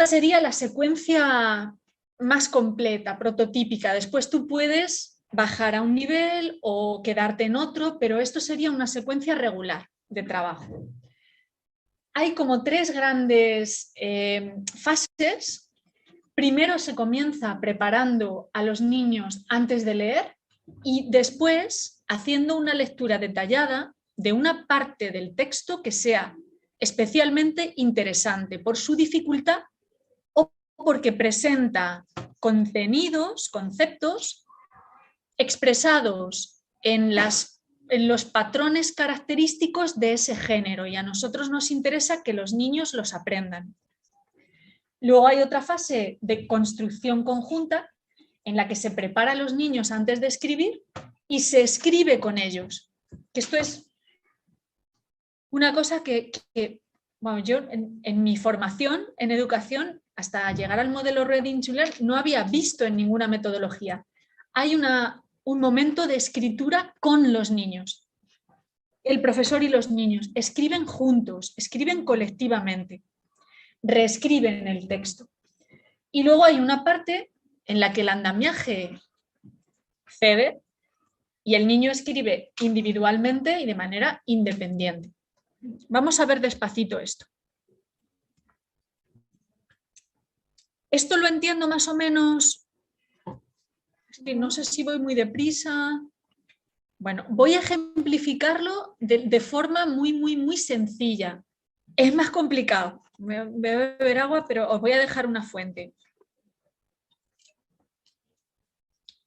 sería la secuencia más completa, prototípica. Después tú puedes bajar a un nivel o quedarte en otro, pero esto sería una secuencia regular de trabajo. Hay como tres grandes fases. Primero se comienza preparando a los niños antes de leer y después haciendo una lectura detallada de una parte del texto que sea especialmente interesante por su dificultad o porque presenta contenidos, conceptos expresados en los patrones característicos de ese género, y a nosotros nos interesa que los niños los aprendan. Luego hay otra fase de construcción conjunta en la que se prepara a los niños antes de escribir y se escribe con ellos. Que esto es una cosa que bueno, yo en mi formación en educación, hasta llegar al modelo Reading to Learn, no había visto en ninguna metodología. Hay un momento de escritura con los niños. El profesor y los niños escriben juntos, escriben colectivamente, reescriben el texto. Y luego hay una parte en la que el andamiaje cede y el niño escribe individualmente y de manera independiente. Vamos a ver despacito esto. Esto lo entiendo más o menos. No sé si voy muy deprisa. Bueno, voy a ejemplificarlo de forma muy sencilla. Es más complicado. Voy a beber agua, pero os voy a dejar una fuente.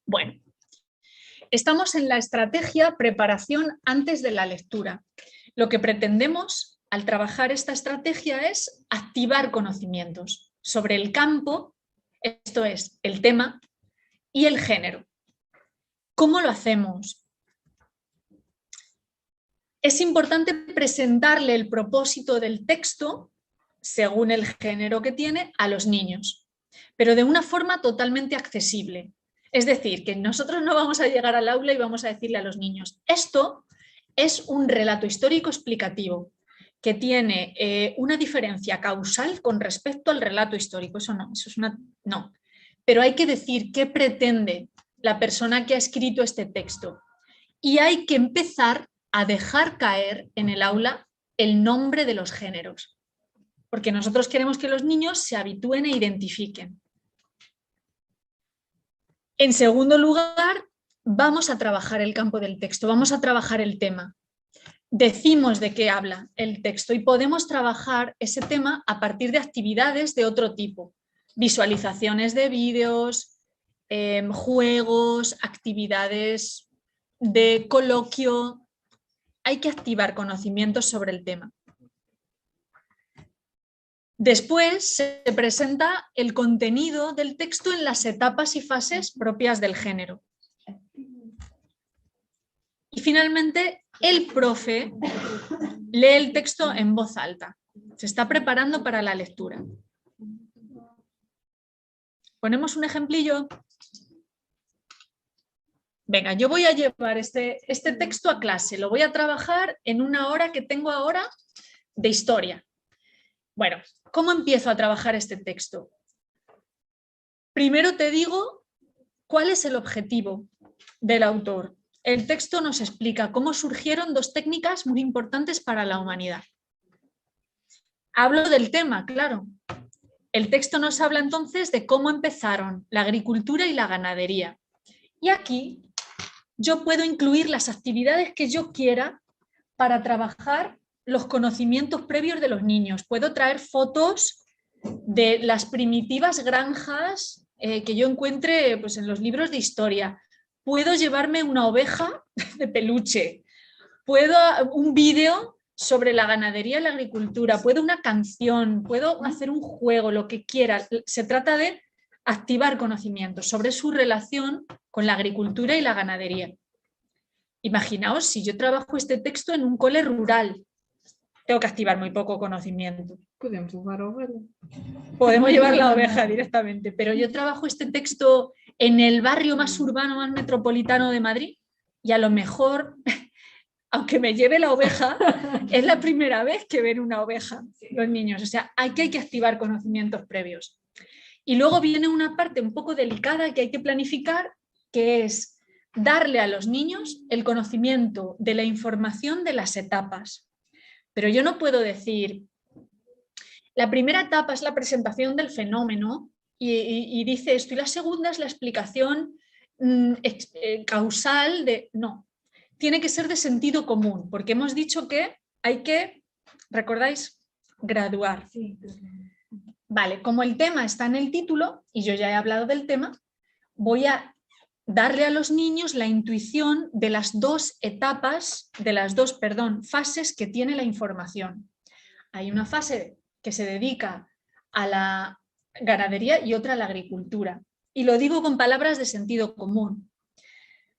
Bueno, estamos en la estrategia preparación antes de la lectura. Lo que pretendemos al trabajar esta estrategia es activar conocimientos sobre el campo, esto es, el tema y el género. ¿Cómo lo hacemos? Es importante presentarle el propósito del texto, según el género que tiene, a los niños, pero de una forma totalmente accesible. Es decir, que nosotros no vamos a llegar al aula y vamos a decirle a los niños, esto es un relato histórico explicativo que tiene una diferencia causal con respecto al relato histórico. Eso no, eso es no. Pero hay que decir qué pretende la persona que ha escrito este texto. Y hay que empezar a dejar caer en el aula el nombre de los géneros, porque nosotros queremos que los niños se habitúen e identifiquen. En segundo lugar, vamos a trabajar el campo del texto, vamos a trabajar el tema. Decimos de qué habla el texto y podemos trabajar ese tema a partir de actividades de otro tipo, visualizaciones de vídeos, juegos, actividades de coloquio. Hay que activar conocimientos sobre el tema. Después se presenta el contenido del texto en las etapas y fases propias del género. Y finalmente, el profe lee el texto en voz alta. Se está preparando para la lectura. ¿Ponemos un ejemplillo? Venga, yo voy a llevar este texto a clase. Lo voy a trabajar en una hora que tengo ahora de historia. Bueno, ¿cómo empiezo a trabajar este texto? Primero te digo cuál es el objetivo del autor. El texto nos explica cómo surgieron dos técnicas muy importantes para la humanidad. Hablo del tema, claro. El texto nos habla entonces de cómo empezaron la agricultura y la ganadería. Y aquí yo puedo incluir las actividades que yo quiera para trabajar los conocimientos previos de los niños. Puedo traer fotos de las primitivas granjas que yo encuentre pues, en los libros de historia. Puedo llevarme una oveja de peluche. Puedo un vídeo sobre la ganadería y la agricultura. Puedo una canción. Puedo hacer un juego, lo que quiera. Se trata de activar conocimientos sobre su relación con la agricultura y la ganadería. Imaginaos si yo trabajo este texto en un cole rural. Tengo que activar muy poco conocimiento. Podemos llevar oveja. Podemos llevar la oveja directamente, pero yo trabajo este texto en el barrio más urbano, más metropolitano de Madrid y a lo mejor aunque me lleve la oveja, es la primera vez que ven una oveja los niños. O sea, hay que activar conocimientos previos. Y luego viene una parte un poco delicada que hay que planificar, que es darle a los niños el conocimiento de la información de las etapas. Pero yo no puedo decir, la primera etapa es la presentación del fenómeno y dice esto, y la segunda es la explicación causal de... No, tiene que ser de sentido común, porque hemos dicho que hay que, ¿recordáis? Graduar. Sí. Vale, como el tema está en el título, y yo ya he hablado del tema, voy a darle a los niños la intuición de las dos etapas, de las dos, perdón, fases que tiene la información. Hay una fase que se dedica a la ganadería y otra a la agricultura. Y lo digo con palabras de sentido común.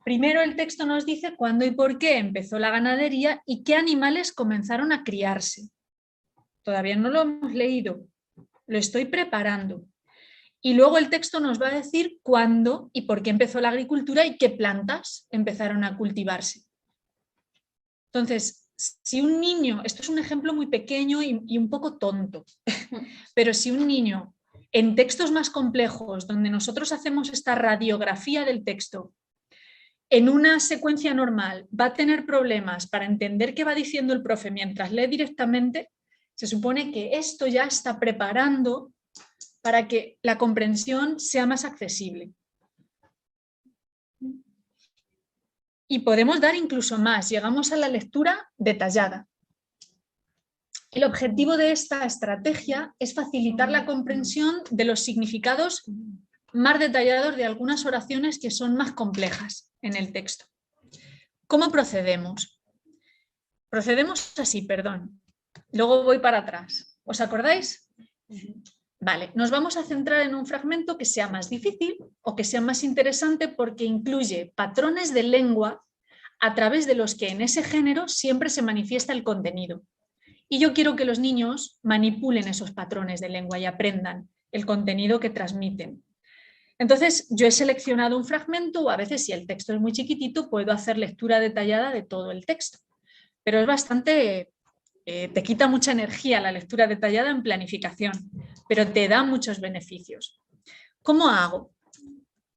Primero el texto nos dice cuándo y por qué empezó la ganadería y qué animales comenzaron a criarse. Todavía no lo hemos leído, lo estoy preparando. Y luego el texto nos va a decir cuándo y por qué empezó la agricultura y qué plantas empezaron a cultivarse. Entonces, si un niño, esto es un ejemplo muy pequeño y un poco tonto, pero si un niño en textos más complejos, donde nosotros hacemos esta radiografía del texto, en una secuencia normal va a tener problemas para entender qué va diciendo el profe mientras lee directamente, se supone que esto ya está preparando para que la comprensión sea más accesible. Y podemos dar incluso más, llegamos a la lectura detallada. El objetivo de esta estrategia es facilitar la comprensión de los significados más detallados de algunas oraciones que son más complejas en el texto. ¿Cómo procedemos? Procedemos así, perdón. Luego voy para atrás. ¿Os acordáis? Vale, nos vamos a centrar en un fragmento que sea más difícil o que sea más interesante porque incluye patrones de lengua a través de los que en ese género siempre se manifiesta el contenido. Y yo quiero que los niños manipulen esos patrones de lengua y aprendan el contenido que transmiten. Entonces, yo he seleccionado un fragmento, o a veces si el texto es muy chiquitito, puedo hacer lectura detallada de todo el texto. Pero es bastante... te quita mucha energía la lectura detallada en planificación, pero te da muchos beneficios. ¿Cómo hago?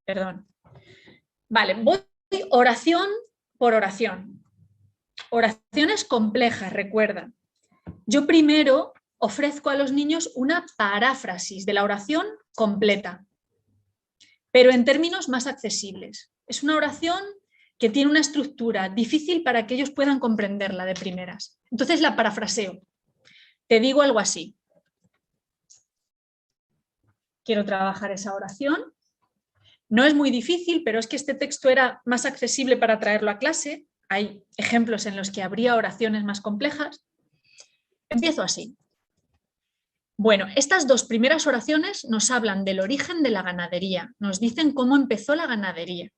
Perdón. Vale, voy oración por oración. Oraciones complejas, recuerda. Yo primero ofrezco a los niños una paráfrasis de la oración completa, pero en términos más accesibles. Es una oración que tiene una estructura difícil para que ellos puedan comprenderla de primeras. Entonces la parafraseo. Te digo algo así. Quiero trabajar esa oración. No es muy difícil, pero es que este texto era más accesible para traerlo a clase. Hay ejemplos en los que habría oraciones más complejas. Empiezo así. Bueno, estas dos primeras oraciones nos hablan del origen de la ganadería. Nos dicen cómo empezó la ganadería.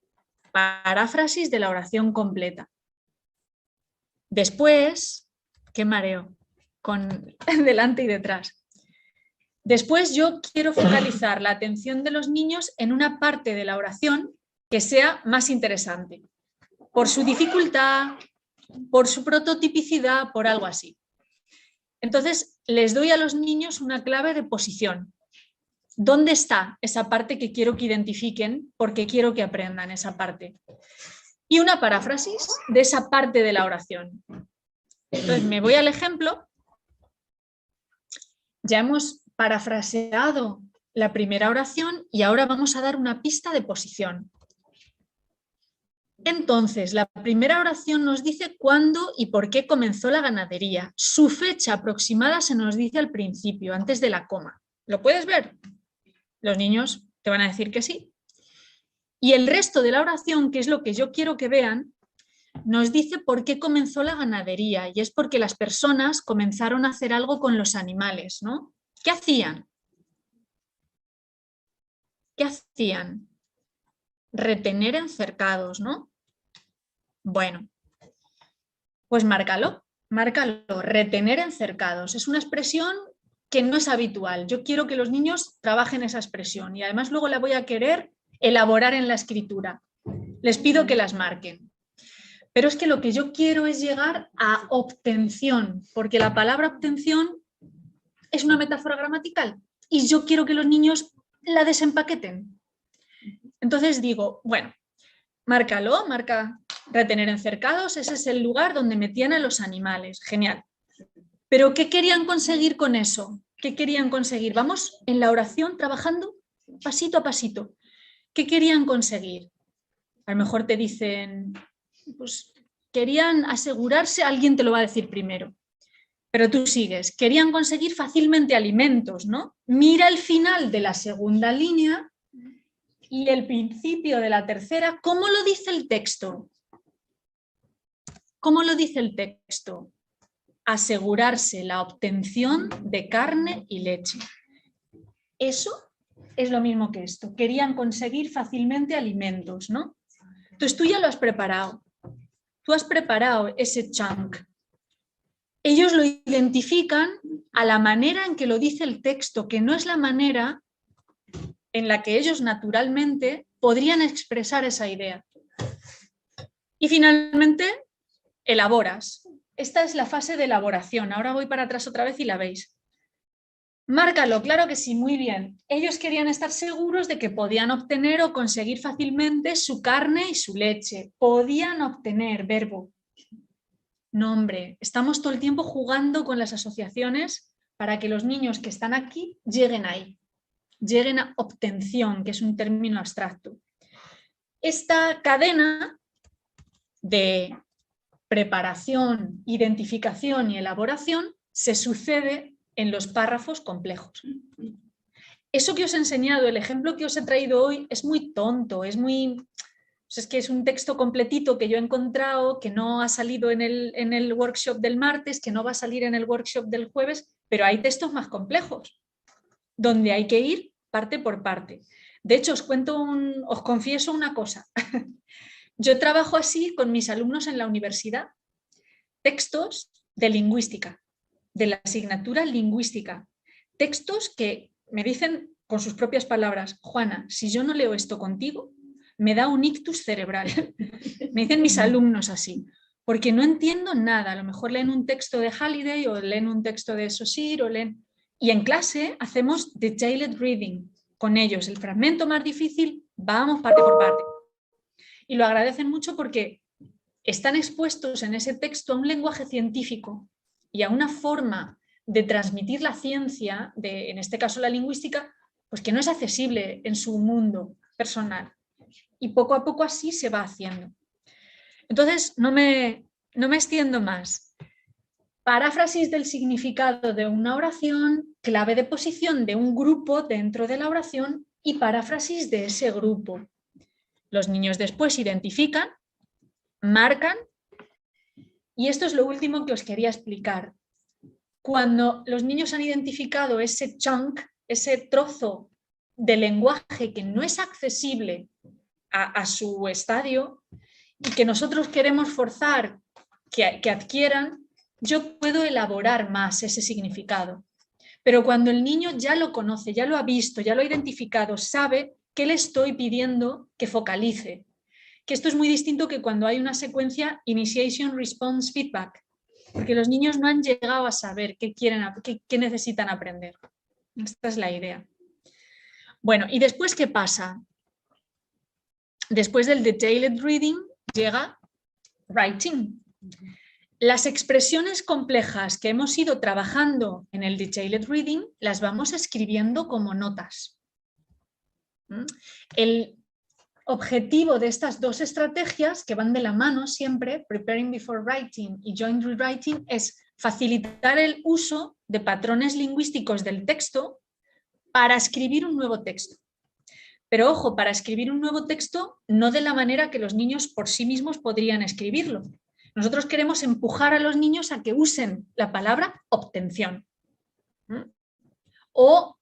Paráfrasis de la oración completa. Después, qué mareo, con delante y detrás. Después yo quiero focalizar la atención de los niños en una parte de la oración que sea más interesante, por su dificultad, por su prototipicidad, por algo así. Entonces les doy a los niños una clave de posición. ¿Dónde está esa parte que quiero que identifiquen? Porque quiero que aprendan esa parte. Y una paráfrasis de esa parte de la oración. Entonces me voy al ejemplo. Ya hemos parafraseado la primera oración y ahora vamos a dar una pista de posición. Entonces, la primera oración nos dice cuándo y por qué comenzó la ganadería. Su fecha aproximada se nos dice al principio, antes de la coma. ¿Lo puedes ver? Los niños te van a decir que sí. Y el resto de la oración, que es lo que yo quiero que vean, nos dice por qué comenzó la ganadería. Y es porque las personas comenzaron a hacer algo con los animales, ¿no? ¿Qué hacían? ¿Qué hacían? Retener en cercados, ¿no? Bueno, pues márcalo, retener en cercados. Es una expresión que no es habitual. Yo quiero que los niños trabajen esa expresión y además luego la voy a querer elaborar en la escritura. Les pido que las marquen. Pero es que lo que yo quiero es llegar a obtención, porque la palabra obtención es una metáfora gramatical y yo quiero que los niños la desempaqueten. Entonces digo, bueno, márcalo, marca retener en cercados, ese es el lugar donde metían a los animales, genial. Pero ¿qué querían conseguir con eso? ¿Qué querían conseguir? Vamos en la oración trabajando pasito a pasito. ¿Qué querían conseguir? A lo mejor te dicen, pues querían asegurarse, alguien te lo va a decir primero, pero tú sigues, querían conseguir fácilmente alimentos, ¿no? Mira el final de la segunda línea y el principio de la tercera, ¿cómo lo dice el texto? ¿Cómo lo dice el texto? Asegurarse la obtención de carne y leche. Eso es lo mismo que esto. Querían conseguir fácilmente alimentos, ¿no? Entonces tú ya lo has preparado. Tú has preparado ese chunk. Ellos lo identifican a la manera en que lo dice el texto, que no es la manera en la que ellos naturalmente podrían expresar esa idea. Y finalmente, elaboras. Esta es la fase de elaboración. Ahora voy para atrás otra vez y la veis. Márcalo, claro que sí, muy bien. Ellos querían estar seguros de que podían obtener o conseguir fácilmente su carne y su leche. Podían obtener, verbo. No, hombre, estamos todo el tiempo jugando con las asociaciones para que los niños que están aquí lleguen ahí, lleguen a obtención, que es un término abstracto. Esta cadena de preparación, identificación y elaboración se sucede en los párrafos complejos. Eso que os he enseñado, el ejemplo que os he traído hoy, es muy tonto, es que es un texto completito que yo he encontrado, que no ha salido en el workshop del martes, que no va a salir en el workshop del jueves, pero hay textos más complejos, donde hay que ir parte por parte. De hecho, os confieso una cosa. Yo trabajo así con mis alumnos en la universidad, textos de lingüística, de la asignatura lingüística, textos que me dicen con sus propias palabras, Juana, si yo no leo esto contigo, me da un ictus cerebral. Me dicen mis alumnos así, porque no entiendo nada. A lo mejor leen un texto de Halliday o leen un texto de Saussure o leen... Y en clase hacemos detailed reading con ellos. El fragmento más difícil, vamos parte por parte. Y lo agradecen mucho porque están expuestos en ese texto a un lenguaje científico y a una forma de transmitir la ciencia, en este caso la lingüística, pues que no es accesible en su mundo personal. Y poco a poco así se va haciendo. Entonces, no me extiendo más. Paráfrasis del significado de una oración, clave de posición de un grupo dentro de la oración y paráfrasis de ese grupo. Los niños después identifican, marcan, y esto es lo último que os quería explicar. Cuando los niños han identificado ese chunk, ese trozo de lenguaje que no es accesible a su estadio y que nosotros queremos forzar que adquieran, yo puedo elaborar más ese significado. Pero cuando el niño ya lo conoce, ya lo ha visto, ya lo ha identificado, sabe que le estoy pidiendo que focalice. Que esto es muy distinto que cuando hay una secuencia initiation, response, feedback, porque los niños no han llegado a saber qué necesitan aprender. Esta es la idea. Bueno, ¿y después qué pasa? Después del detailed reading llega writing. Las expresiones complejas que hemos ido trabajando en el detailed reading las vamos escribiendo como notas. El objetivo de estas dos estrategias, que van de la mano siempre, preparing before writing y joint rewriting, es facilitar el uso de patrones lingüísticos del texto para escribir un nuevo texto. Pero ojo, para escribir un nuevo texto no de la manera que los niños por sí mismos podrían escribirlo. Nosotros queremos empujar a los niños a que usen la palabra obtención. O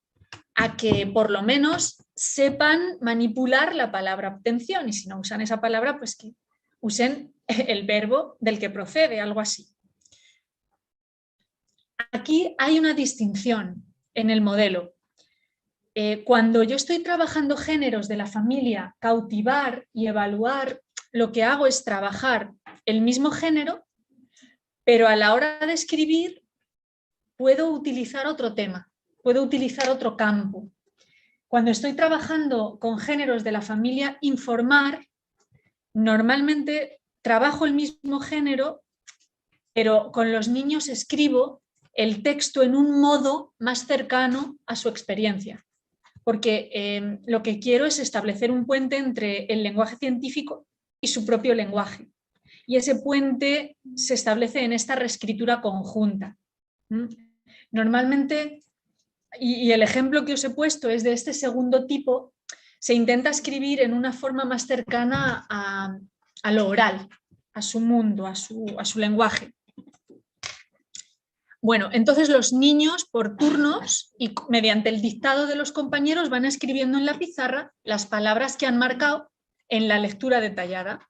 a que por lo menos sepan manipular la palabra obtención, y si no usan esa palabra, pues que usen el verbo del que procede, algo así. Aquí hay una distinción en el modelo. Cuando yo estoy trabajando géneros de la familia, cautivar y evaluar, lo que hago es trabajar el mismo género, pero a la hora de escribir puedo utilizar otro tema, puedo utilizar otro campo. Cuando estoy trabajando con géneros de la familia informar, normalmente trabajo el mismo género, pero con los niños escribo el texto en un modo más cercano a su experiencia, porque lo que quiero es establecer un puente entre el lenguaje científico y su propio lenguaje. Y ese puente se establece en esta reescritura conjunta. Normalmente, y el ejemplo que os he puesto es de este segundo tipo, se intenta escribir en una forma más cercana a lo oral, a su mundo, a su lenguaje. Bueno, entonces los niños por turnos y mediante el dictado de los compañeros van escribiendo en la pizarra las palabras que han marcado en la lectura detallada.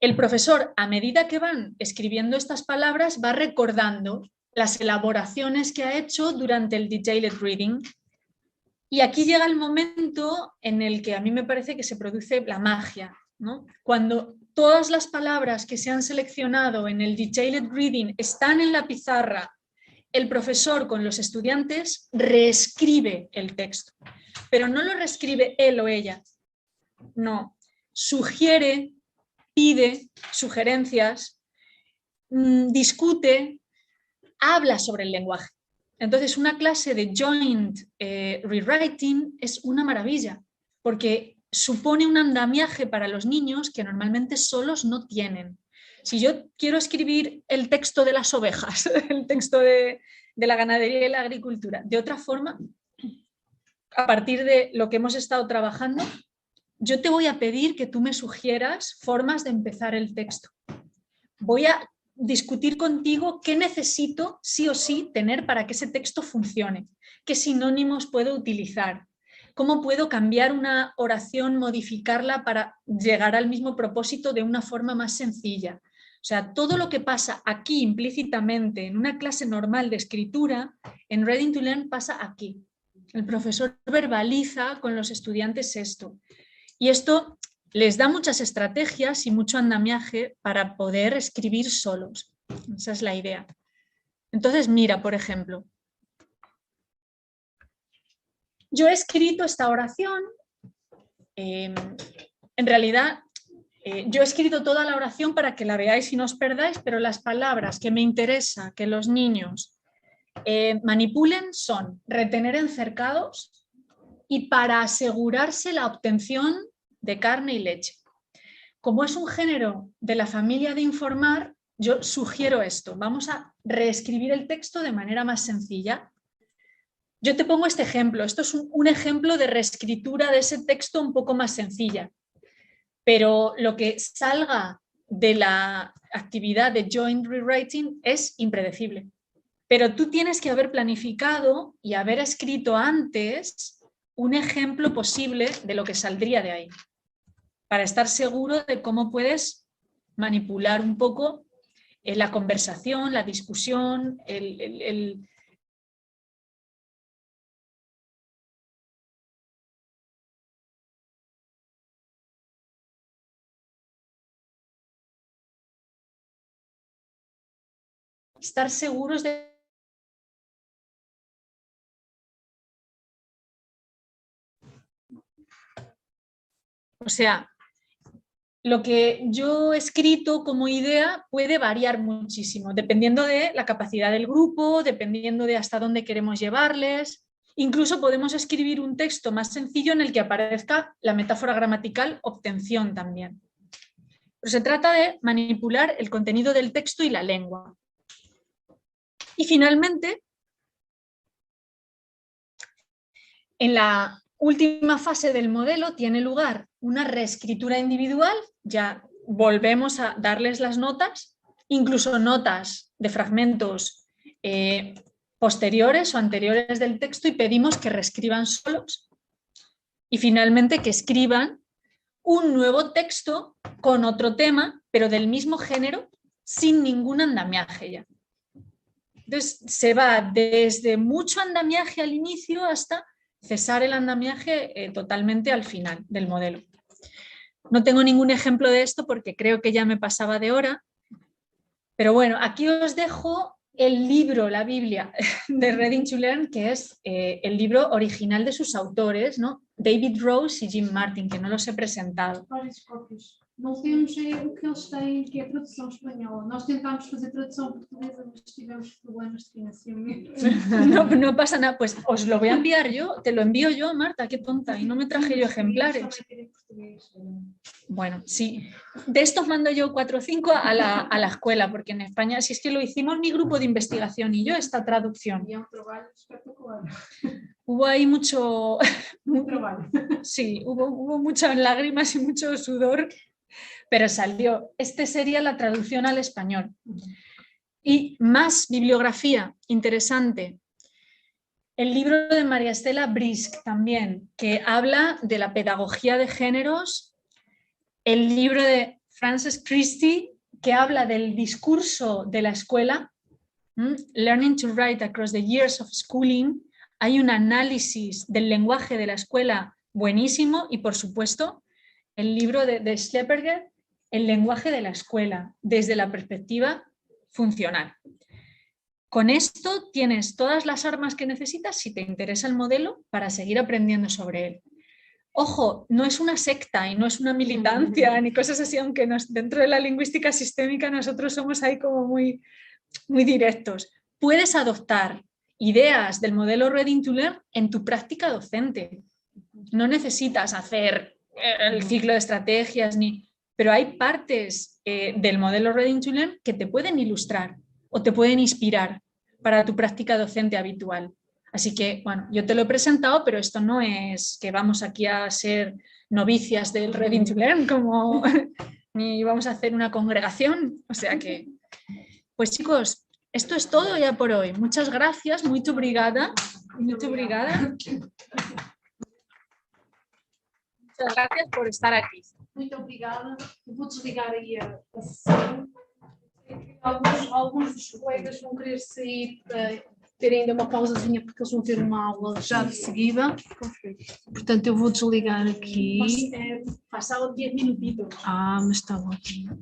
El profesor, a medida que van escribiendo estas palabras, va recordando las elaboraciones que ha hecho durante el detailed reading. Y aquí llega el momento en el que a mí me parece que se produce la magia, ¿no? Cuando todas las palabras que se han seleccionado en el detailed reading están en la pizarra, el profesor con los estudiantes reescribe el texto, pero no lo reescribe él o ella, no, sugiere, pide sugerencias, discute, habla sobre el lenguaje. Entonces, una clase de joint rewriting es una maravilla, porque supone un andamiaje para los niños que normalmente solos no tienen. Si yo quiero escribir el texto de las ovejas, el texto de la ganadería y la agricultura, de otra forma, a partir de lo que hemos estado trabajando, yo te voy a pedir que tú me sugieras formas de empezar el texto. Voy a discutir contigo qué necesito sí o sí tener para que ese texto funcione, qué sinónimos puedo utilizar, cómo puedo cambiar una oración, modificarla para llegar al mismo propósito de una forma más sencilla. O sea, todo lo que pasa aquí implícitamente en una clase normal de escritura, en Reading to Learn pasa aquí. El profesor verbaliza con los estudiantes esto. Y esto les da muchas estrategias y mucho andamiaje para poder escribir solos. Esa es la idea. Entonces, mira, por ejemplo, yo he escrito esta oración, en realidad yo he escrito toda la oración para que la veáis y no os perdáis, pero las palabras que me interesa que los niños manipulen son retener encercados y para asegurarse la obtención de carne y leche. Como es un género de la familia de informar, yo sugiero esto. Vamos a reescribir el texto de manera más sencilla. Yo te pongo este ejemplo. Esto es un ejemplo de reescritura de ese texto un poco más sencilla. Pero lo que salga de la actividad de joint rewriting es impredecible. Pero tú tienes que haber planificado y haber escrito antes un ejemplo posible de lo que saldría de ahí, para estar seguro de cómo puedes manipular un poco la conversación, la discusión, estar seguros de... O sea, lo que yo he escrito como idea puede variar muchísimo, dependiendo de la capacidad del grupo, dependiendo de hasta dónde queremos llevarles. Incluso podemos escribir un texto más sencillo en el que aparezca la metáfora gramatical obtención también. Pero se trata de manipular el contenido del texto y la lengua. Y finalmente, en la última fase del modelo tiene lugar una reescritura individual, ya volvemos a darles las notas, incluso notas de fragmentos posteriores o anteriores del texto, y pedimos que reescriban solos. Y finalmente que escriban un nuevo texto con otro tema, pero del mismo género, sin ningún andamiaje ya. Entonces se va desde mucho andamiaje al inicio hasta cesar el andamiaje totalmente al final del modelo. No tengo ningún ejemplo de esto porque creo que ya me pasaba de hora. Pero bueno, aquí os dejo el libro, la Biblia de Reading to Learn, que es el libro original de sus autores, ¿no? David Rose y Jim Martin, que no los he presentado. Não temos o que eles têm, que é a tradução espanhola. Nós tentámos fazer tradução portuguesa, mas tivemos problemas de financiamento. No pasa nada, pues os lo voy a enviar yo, te lo envío yo, Marta, qué tonta, y no me traje yo ejemplares. Bueno, sí, de estos mando yo 4 o 5 a la escuela, porque en España, si es que lo hicimos mi grupo de investigación y yo, esta traducción. Y es un trabajo espectacular. Hubo ahí mucho... Trabajo. Sí, hubo muchas lágrimas y mucho sudor, pero salió. Este sería la traducción al español. Y más bibliografía interesante. El libro de María Estela Brisk también, que habla de la pedagogía de géneros. El libro de Frances Christie, que habla del discurso de la escuela. Learning to Write Across the Years of Schooling. Hay un análisis del lenguaje de la escuela buenísimo y, por supuesto, el libro de Schlepperger, El lenguaje de la escuela, desde la perspectiva funcional. Con esto tienes todas las armas que necesitas si te interesa el modelo para seguir aprendiendo sobre él. Ojo, no es una secta y no es una militancia ni cosas así, aunque dentro de la lingüística sistémica nosotros somos ahí como muy directos. Puedes adoptar ideas del modelo Reading to Learn en tu práctica docente. No necesitas hacer el ciclo de estrategias, pero hay partes del modelo Reading to Learn que te pueden ilustrar o te pueden inspirar para tu práctica docente habitual. Así que, bueno, yo te lo he presentado, pero esto no es que vamos aquí a ser novicias del Reading to Learn, ni vamos a hacer una congregación. O sea que, pues chicos, esto es todo ya por hoy. Muchas gracias, muito obrigada. Muito obrigada. Muchas gracias por estar aquí. Muito obrigada. Eu vou desligar aí a sessão. Alguns dos colegas vão querer sair para ter ainda uma pausazinha porque eles vão ter uma aula já de seguida. Portanto, eu vou desligar aqui. Pasado 10 minutitos. Mas está ótimo.